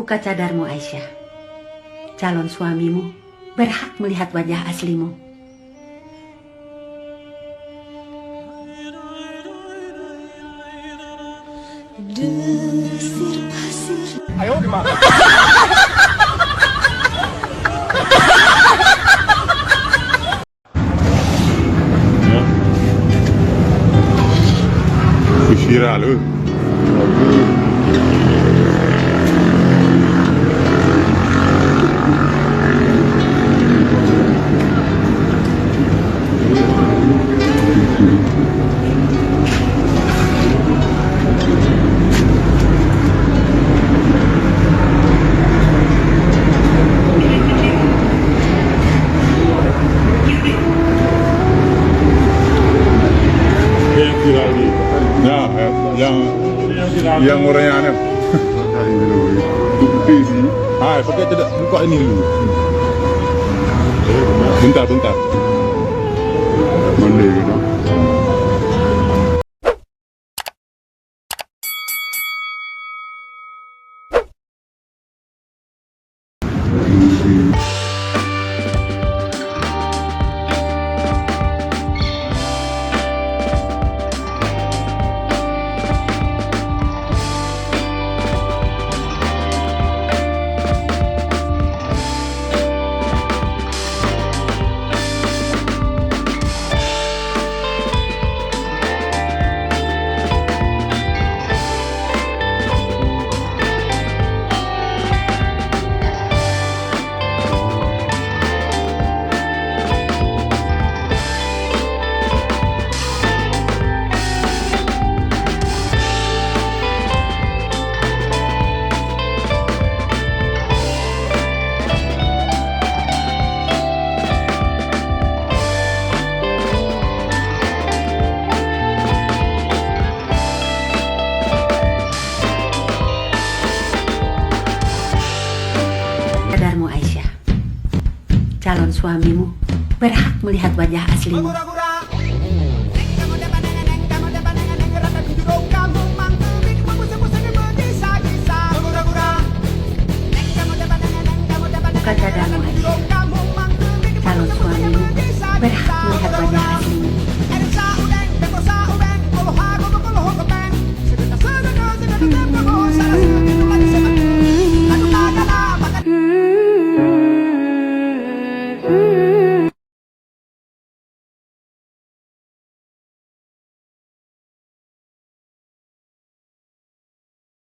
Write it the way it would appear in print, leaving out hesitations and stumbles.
Buka cadarmu, Aisyah. Calon suamimu berhak melihat wajah aslimu. Ayo dimakan. Viral lu. Yang viral nih. Ya, yang orangnya aneh. Pakai tidak buka ini dulu. Bentar. Mana gitu? Cadarmu, Aisyah. Calon suamimu berhak melihat wajah aslimu.